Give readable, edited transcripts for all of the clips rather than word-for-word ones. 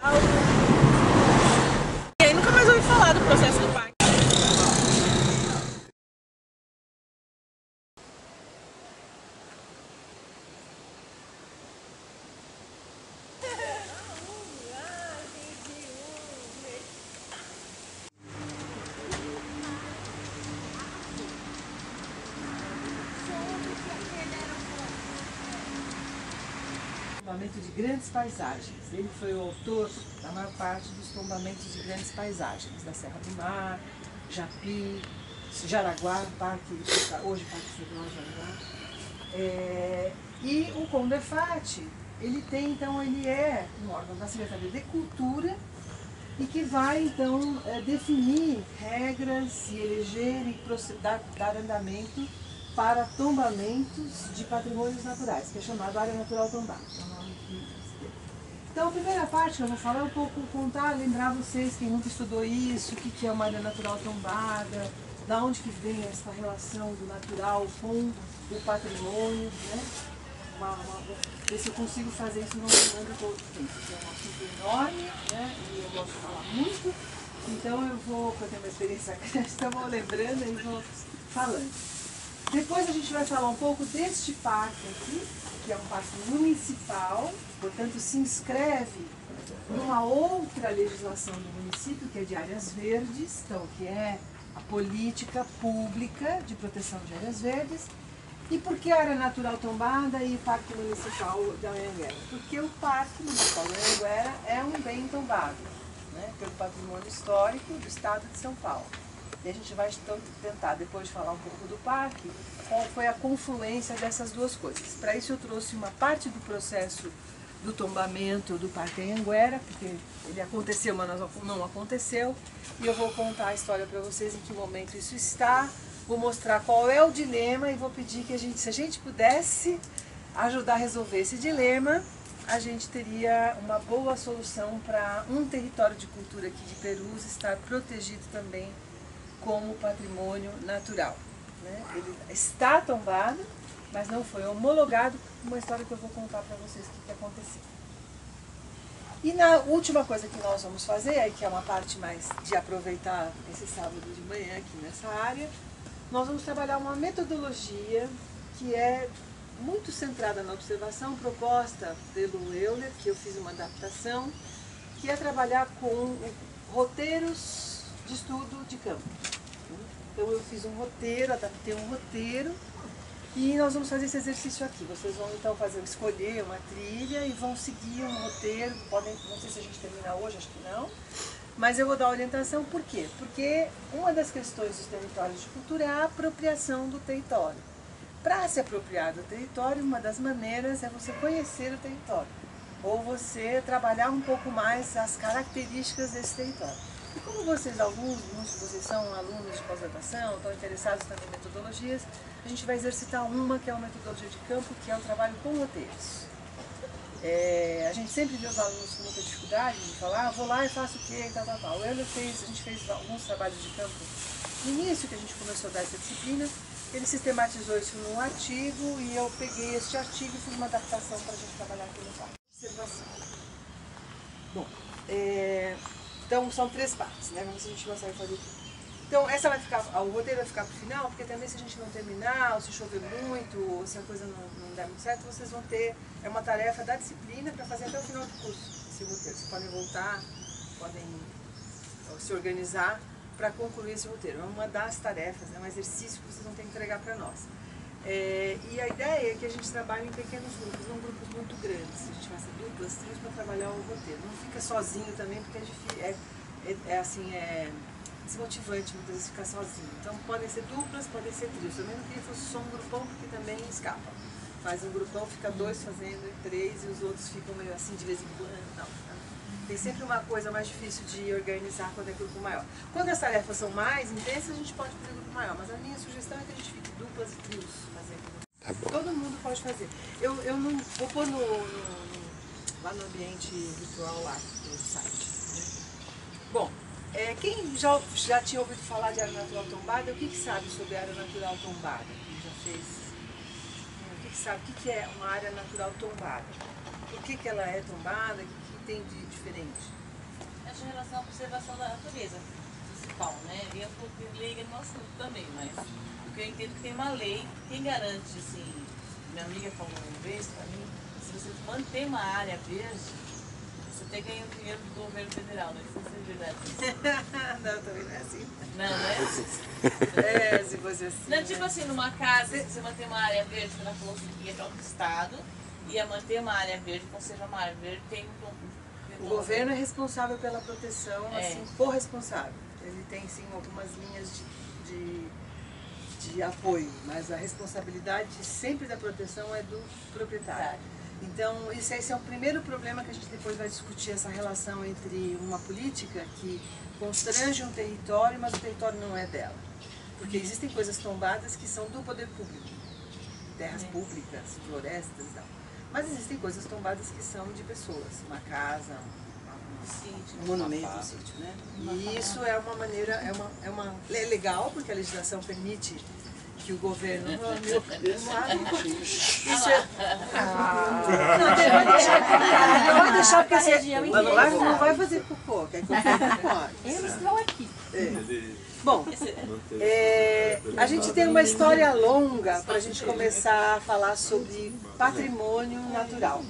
E aí nunca mais ouvi falar do processo do parque. Tombamento de grandes paisagens. Ele foi o autor da maior parte dos tombamentos de grandes paisagens, da Serra do Mar, Japi, Jaraguá, hoje Parque Federal Jaraguá. E o Condefat, ele tem, então, ele é um órgão da Secretaria de Cultura e que vai, então, definir regras e eleger e dar andamento para tombamentos de patrimônios naturais, que é chamado Área Natural Tombada. É o nome que se deu. Então, a primeira parte que eu vou falar é um pouco lembrar vocês, quem nunca estudou isso, o que é uma área natural tombada, da onde que vem essa relação do natural com o patrimônio, né? Ver se eu consigo fazer isso não demanda todo o tempo, porque é um assunto enorme, né? E eu gosto de falar muito, então eu tenho uma experiência grande, então eu vou lembrando e vou falando. Depois a gente vai falar um pouco deste parque aqui, que é um parque municipal, portanto se inscreve numa outra legislação do município, que é de áreas verdes, então que é a política pública de proteção de áreas verdes. E por que a área natural tombada e Parque Municipal da Anhanguera? Porque o Parque Municipal da Anhanguera é um bem tombado, né, pelo patrimônio histórico do estado de São Paulo. E a gente vai então tentar, depois de falar um pouco do parque, qual foi a confluência dessas duas coisas. Para isso eu trouxe uma parte do processo do tombamento do Parque Anhanguera, porque ele aconteceu, mas não aconteceu, e eu vou contar a história para vocês em que momento isso está, vou mostrar qual é o dilema e vou pedir que se a gente pudesse ajudar a resolver esse dilema, a gente teria uma boa solução para um território de cultura aqui de Perus estar protegido também como patrimônio natural, né? Ele está tombado, mas não foi homologado, uma história que eu vou contar para vocês o que aconteceu. E na última coisa que nós vamos fazer, aí que é uma parte mais de aproveitar esse sábado de manhã aqui nessa área, nós vamos trabalhar uma metodologia que é muito centrada na observação, proposta pelo Euler, que eu fiz uma adaptação, que é trabalhar com roteiros de estudo de campo. Então eu fiz um roteiro, adaptei um roteiro e nós vamos fazer esse exercício aqui. Vocês vão então escolher uma trilha e vão seguir um roteiro, não sei se a gente termina hoje, acho que não, mas eu vou dar orientação, por quê? Porque uma das questões dos territórios de cultura é a apropriação do território. Para se apropriar do território, uma das maneiras é você conhecer o território, ou você trabalhar um pouco mais as características desse território. E como vocês, muitos de vocês são alunos de pós-graduação, estão interessados também em metodologias, a gente vai exercitar uma que é uma metodologia de campo, que é o trabalho com roteiros. A gente sempre vê os alunos com muita dificuldade de falar, vou lá e faço o quê, tal. A gente fez alguns trabalhos de campo no início que a gente começou a dar essa disciplina, ele sistematizou isso num artigo e eu peguei este artigo e fiz uma adaptação para a gente trabalhar aqui no parque. Observação. Bom, então são 3 partes, né? Vamos ver se a gente consegue fazer tudo. Então o roteiro vai ficar para o final, porque também se a gente não terminar, ou se chover muito, ou se a coisa não der muito certo, vocês vão ter, é uma tarefa da disciplina para fazer até o final do curso, esse roteiro. Vocês podem voltar, podem se organizar para concluir esse roteiro. É uma das tarefas, é um exercício que vocês vão ter que entregar para nós. E a ideia é que a gente trabalhe em pequenos grupos, não grupos muito grandes. A gente faça duplas, trios para trabalhar o roteiro. Não fica sozinho também, porque é difícil, desmotivante muitas vezes ficar sozinho. Então podem ser duplas, podem ser trios. Também não queria que fosse só um grupão, porque também escapa. Faz um grupão, fica 2 fazendo, 3, e os outros ficam meio assim de vez em quando. Não. Tem sempre uma coisa mais difícil de organizar quando é grupo maior. Quando as tarefas são mais intensas, a gente pode fazer grupo maior, mas a minha sugestão é que a gente fique duplas e trios fazendo. Tá bom. Todo mundo pode fazer. Eu não vou pôr lá no ambiente virtual lá do site. Né? Bom, quem já tinha ouvido falar de área natural tombada, o que sabe sobre a área natural tombada? Quem já fez? O que sabe? O que é uma área natural tombada? Por que ela é tombada? O que tem de diferente? Essa relação à observação da natureza principal, né? Eu sou leiga no assunto também, mas o que eu entendo que tem uma lei, quem garante, assim, minha amiga falou uma vez para mim, se você manter uma área verde, você tem ganho dinheiro do governo federal, né? Não sei se é verdade. Não, também não é assim. Não, né? É, se fosse assim. Não, tipo assim, numa casa, se você manter uma área verde, você ela falou que ia para outro estado, ia manter uma área verde, conservar uma área verde, tem O governo é responsável pela proteção, assim, corresponsável. Ele tem, sim, algumas linhas de apoio, mas a responsabilidade sempre da proteção é do proprietário. Então, esse é o primeiro problema que a gente depois vai discutir, essa relação entre uma política que constrange um território, mas o território não é dela. Porque existem coisas tombadas que são do poder público, terras públicas, florestas e tal. Mas existem coisas tombadas que são de pessoas, uma casa, um monumento, um sítio, né? E isso é uma maneira, é legal, porque a legislação permite que o governo... Isso é... Não, vai deixar porque você não vai fazer cocô, quer que eu faça cocô? Eu estou aqui. Bom, a gente tem uma história longa para a gente começar a falar sobre patrimônio natural.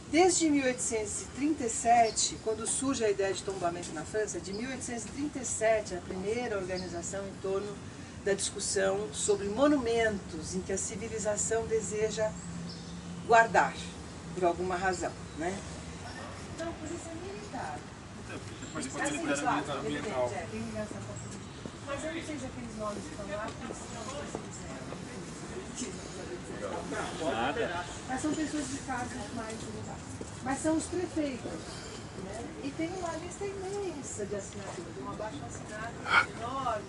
Desde 1837, quando surge a ideia de tombamento na França, de 1837, a primeira organização em torno da discussão sobre monumentos em que a civilização deseja guardar, por alguma razão, né? Então, polícia militar. Mas pode ser liderado ambiental. Tem ligação com a política. Mas eu não sei se aqueles nomes que estão lá, porque não, mas são pessoas de cargos mais elevados. Mas são os prefeitos. Né? E tem uma lista imensa de assinaturas, um abaixo assinado enorme.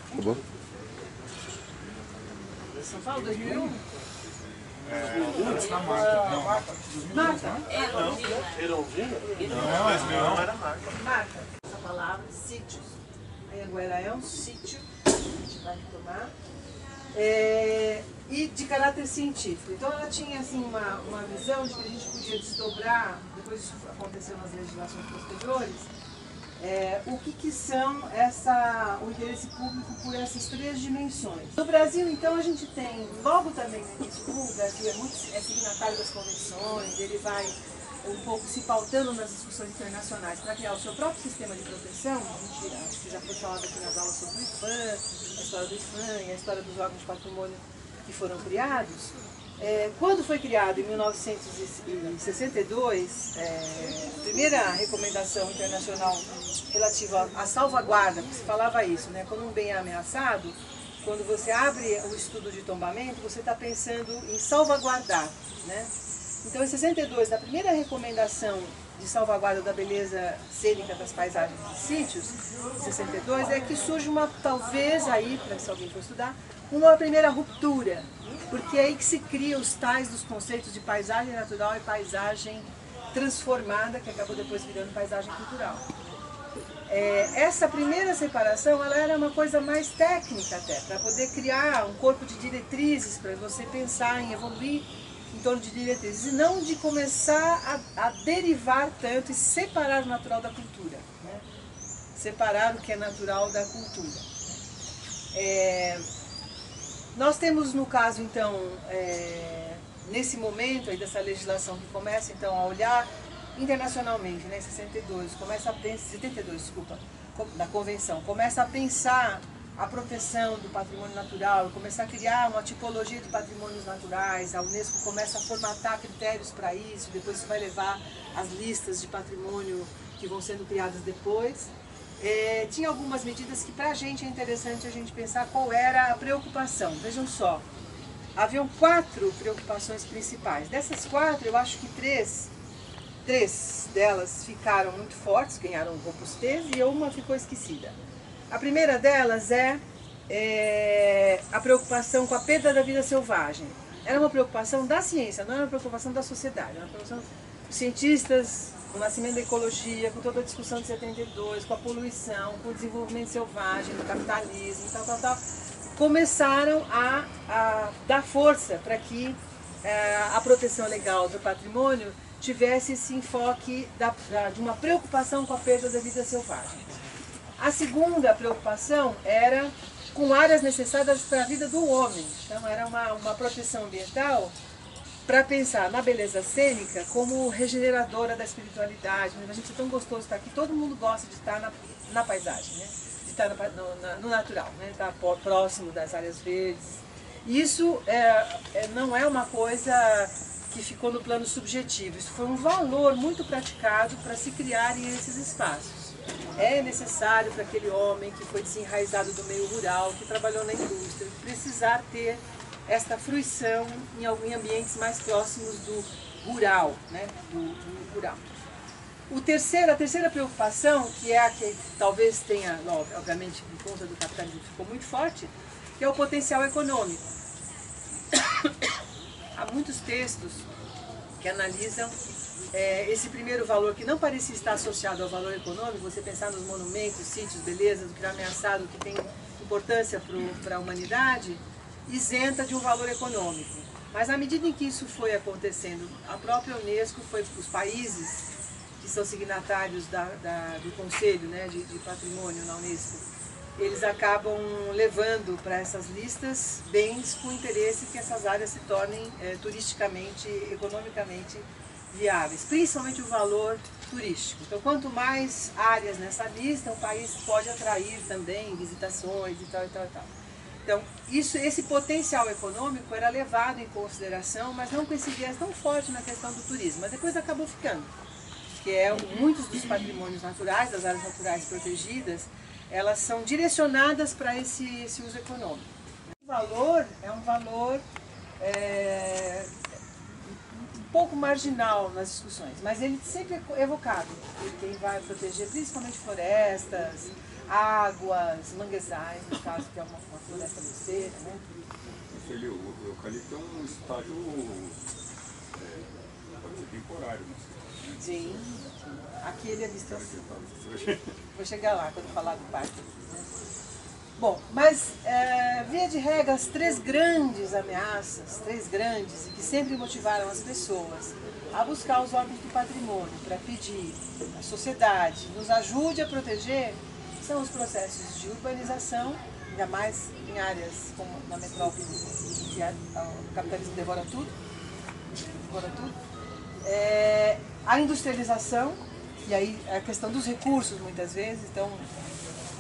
Tá bom? São Paulo, 2001? Antes da Marta. Não, Marta? não era Marta. Marta. Essa palavra, sítios. A Anguera é um sítio, a gente vai retomar. E de caráter científico. Então ela tinha assim, uma visão de que a gente podia desdobrar, depois isso aconteceu nas legislações posteriores, o que são o interesse público por essas três dimensões. No Brasil, então, a gente tem, logo também no início, o Brasil é signatário das convenções, ele vai um pouco se pautando nas discussões internacionais para criar o seu próprio sistema de proteção. A gente, acho que já foi falado aqui nas aulas sobre o IFAM, a história do IFAM e a história dos órgãos de patrimônio que foram criados. Quando foi criado, em 1962, a primeira recomendação internacional relativa à salvaguarda, porque se falava isso, né? Quando um bem é ameaçado, quando você abre o estudo de tombamento, você está pensando em salvaguardar, né? Então, em 62, na primeira recomendação de salvaguarda da beleza cênica das paisagens e sítios, em 62, é que surge talvez aí, para se alguém for estudar, uma primeira ruptura, porque é aí que se cria os tais dos conceitos de paisagem natural e paisagem transformada, que acabou depois virando paisagem cultural. Essa primeira separação, ela era uma coisa mais técnica até, para poder criar um corpo de diretrizes, para você pensar em evoluir em torno de diretrizes, e não de começar a derivar tanto e separar o natural da cultura, né? Separar o que é natural da cultura. Nós temos, no caso, então, nesse momento aí dessa legislação que começa, então, a olhar internacionalmente, né, em 72, começa a pensar, 72, desculpa, da Convenção, começa a pensar a proteção do patrimônio natural, começa a criar uma tipologia de patrimônios naturais, a Unesco começa a formatar critérios para isso, depois isso vai levar às listas de patrimônio que vão sendo criadas depois. Tinha algumas medidas que para a gente é interessante a gente pensar qual era a preocupação. Vejam só, haviam 4 preocupações principais. Dessas 4, eu acho que 3 delas ficaram muito fortes, ganharam robustez, e uma ficou esquecida. A primeira delas é a preocupação com a perda da vida selvagem. Era uma preocupação da ciência, não era uma preocupação da sociedade. Era uma preocupação dos cientistas, com o nascimento da ecologia, com toda a discussão de 72, com a poluição, com o desenvolvimento selvagem, do capitalismo e tal, começaram a dar força para que a proteção legal do patrimônio tivesse esse enfoque de uma preocupação com a perda da vida selvagem. A segunda preocupação era com áreas necessárias para a vida do homem. Então era uma proteção ambiental para pensar na beleza cênica como regeneradora da espiritualidade. A gente é tão gostoso estar aqui, todo mundo gosta de estar na paisagem, né? De estar no natural, né? Estar próximo das áreas verdes. Isso não é uma coisa que ficou no plano subjetivo, isso foi um valor muito praticado para se criarem esses espaços. É necessário para aquele homem que foi desenraizado do meio rural, que trabalhou na indústria, precisar ter esta fruição em ambientes mais próximos do rural, né? do rural. A terceira preocupação, que é a que talvez tenha, obviamente, por conta do capitalismo, ficou muito forte, que é o potencial econômico. Há muitos textos que analisam esse primeiro valor, que não parecia estar associado ao valor econômico, você pensar nos monumentos, sítios, belezas, do que é ameaçado, que tem importância para a humanidade, isenta de um valor econômico. Mas à medida em que isso foi acontecendo, a própria Unesco, os países que são signatários do Conselho, né, de Patrimônio na Unesco, eles acabam levando para essas listas bens com interesse que essas áreas se tornem turisticamente, economicamente viáveis, principalmente o valor turístico. Então, quanto mais áreas nessa lista, o país pode atrair também visitações e tal, e tal, e tal. Então, esse potencial econômico era levado em consideração, mas não com esse viés tão forte na questão do turismo, mas depois acabou ficando, que muitos dos patrimônios naturais, das áreas naturais protegidas, elas são direcionadas para esse uso econômico. O valor é um valor um pouco marginal nas discussões, mas ele sempre é evocado por quem vai proteger principalmente florestas, águas, manguezais, no caso que é uma floresta costeira, né? O eucalipto é um estágio pode ser temporário, não sei. Sim, aqui ele é visto assim. Vou chegar lá quando falar do parque. Né? Bom, mas via de regra, as três grandes ameaças, e que sempre motivaram as pessoas a buscar os órgãos do patrimônio para pedir à sociedade nos ajude a proteger, são os processos de urbanização, ainda mais em áreas como na metrópole, que o capitalismo devora tudo, a industrialização, e aí a questão dos recursos muitas vezes, então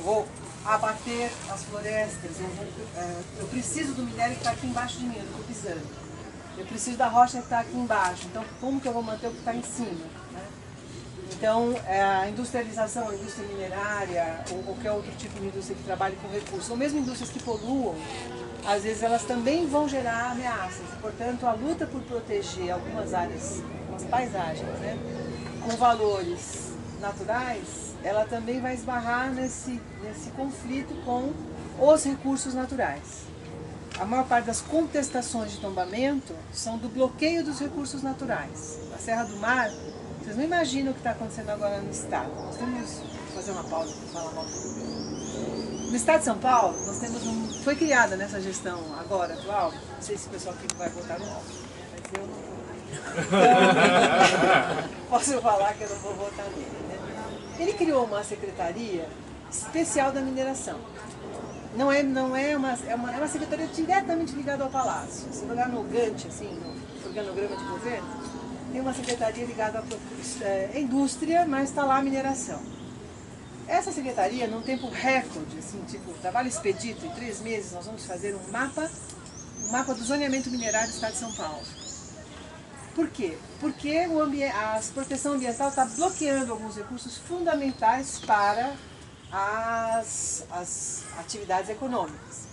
vou abater as florestas, eu preciso do minério que está aqui embaixo de mim, eu estou pisando, eu preciso da rocha que está aqui embaixo, então como que eu vou manter o que está em cima? Né? Então a industrialização, a indústria minerária, ou qualquer outro tipo de indústria que trabalhe com recursos, ou mesmo indústrias que poluam, às vezes elas também vão gerar ameaças, portanto a luta por proteger algumas áreas, algumas paisagens, né, com valores naturais, ela também vai esbarrar nesse conflito com os recursos naturais. A maior parte das contestações de tombamento são do bloqueio dos recursos naturais. Na Serra do Mar, vocês não imaginam o que está acontecendo agora no estado. Nós temos, vou fazer uma pausa para falar mal do No estado de São Paulo, nós temos foi criada nessa gestão agora, atual, não sei se o pessoal aqui vai votar no óbvio, mas eu não vou. Então, posso falar que eu não vou votar nele, né? Ele criou uma secretaria especial da mineração. Não é uma secretaria diretamente ligada ao Palácio. Se olhar no Gantt, assim, no organograma de governo, tem uma secretaria ligada à indústria, mas está lá a mineração. Essa secretaria, num tempo recorde, assim, tipo, trabalho expedito, em 3 meses nós vamos fazer um mapa do zoneamento minerário do estado de São Paulo. Por quê? Porque a proteção ambiental está bloqueando alguns recursos fundamentais para as atividades econômicas.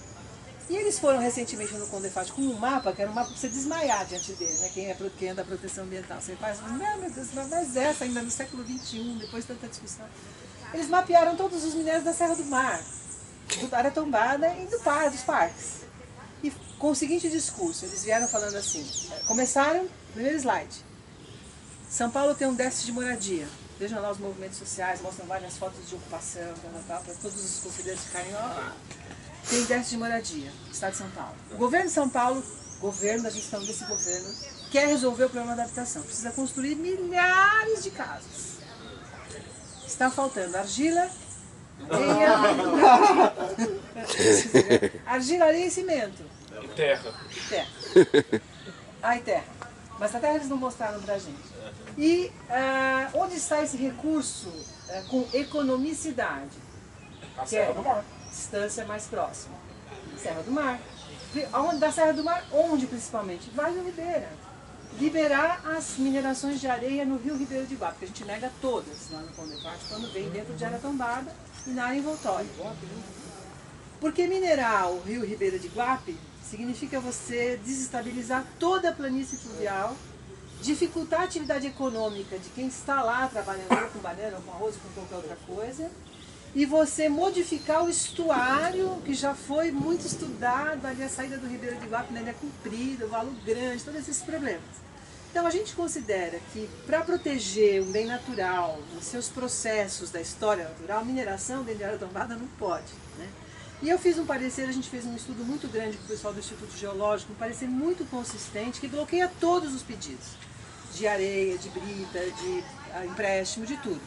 E eles foram recentemente no Condefat com um mapa, que era um mapa para você desmaiar diante dele, né? Quem é da proteção ambiental. Você faz, meu Deus, mas essa ainda no século XXI, depois de tanta discussão. Eles mapearam todos os minérios da Serra do Mar, da área tombada e dos parques. E com o seguinte discurso, eles vieram falando assim, começaram, primeiro slide, São Paulo tem um déficit de moradia. Vejam lá os movimentos sociais, mostram várias fotos de ocupação, para todos os conselheiros ficarem, ó, tem déficit de moradia, estado de São Paulo. O governo de São Paulo governo, da gestão desse governo, quer resolver o problema da habitação. Precisa construir milhares de casas. Está faltando argila, areia, argila, areia e cimento. E terra. Terra. Ah, e terra. Mas a terra eles não mostraram pra gente. E onde está esse recurso com economicidade? A Serra do Mar. Distância mais próxima. Serra do Mar. Da Serra do Mar, onde principalmente? Vale do Ribeira. Liberar as minerações de areia no Rio Ribeiro de Guape, porque a gente nega todas lá no Condefat quando vem dentro de área tombada e na área envoltória. Porque minerar o Rio Ribeiro de Guape significa você desestabilizar toda a planície fluvial, dificultar a atividade econômica de quem está lá trabalhando com banana, com arroz, com qualquer outra coisa, e você modificar o estuário, que já foi muito estudado, ali a saída do Ribeiro de Guape, na Ilha Comprida, o Valo Grande, todos esses problemas. Então a gente considera que para proteger um bem natural, os seus processos da história natural, mineração dentro de área tombada não pode, né? E eu fiz um parecer, a gente fez um estudo muito grande com o pessoal do Instituto Geológico, um parecer muito consistente, que bloqueia todos os pedidos, de areia, de brita, de empréstimo, de tudo.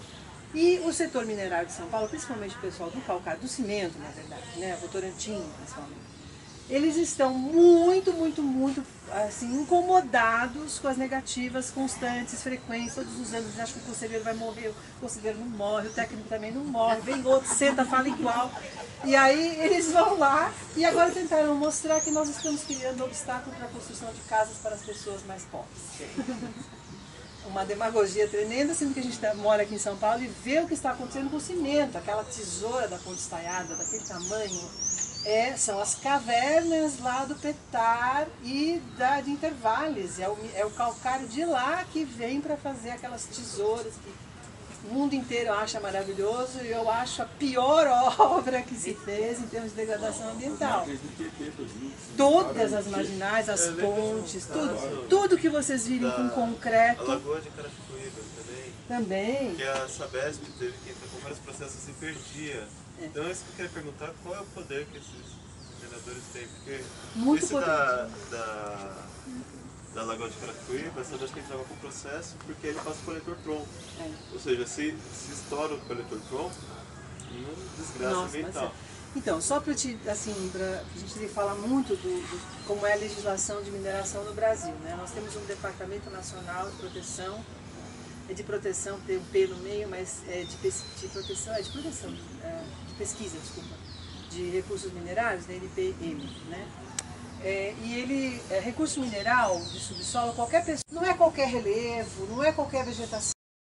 E o setor minerário de São Paulo, principalmente o pessoal do calcário, do cimento, na verdade, né, Votorantim, principalmente, eles estão muito assim, incomodados com as negativas constantes, frequentes, todos os anos eles acham que o conselheiro vai morrer, o conselheiro não morre, o técnico também não morre, vem outro, senta, fala igual. E aí eles vão lá e agora tentaram mostrar que nós estamos criando obstáculo para a construção de casas para as pessoas mais pobres. Uma demagogia tremenda, sendo que a gente mora aqui em São Paulo e vê o que está acontecendo com o cimento, aquela tesoura da ponte estaiada, daquele tamanho. São as cavernas lá do Petar e de Intervales, é o calcário de lá que vem para fazer aquelas tesouras que o mundo inteiro acha maravilhoso e eu acho a pior obra que se fez em termos de degradação ambiental. Todas as marginais, as pontes, tudo que vocês virem com concreto. A Lagoa de Carapicuíba também. Que a Sabesp teve que entrar com vários processos e perdia. Então é isso que eu queria perguntar, qual é o poder que esses mineradores têm? Porque muito esse poder. Da Lagoa de Carapicuíba, a Sabesp entrava com o processo porque ele passa o coletor tronco. Ou seja, se estoura o coletor tronco, não desgraça ambiental. Então, só para assim, a gente fala muito do como é a legislação de mineração no Brasil, né? Nós temos um Departamento Nacional de Proteção, de P no meio, mas de pesquisa, desculpa, de recursos minerários, da NPM, né? E ele, recurso mineral de subsolo, qualquer pessoa, não é qualquer relevo, não é qualquer vegetação.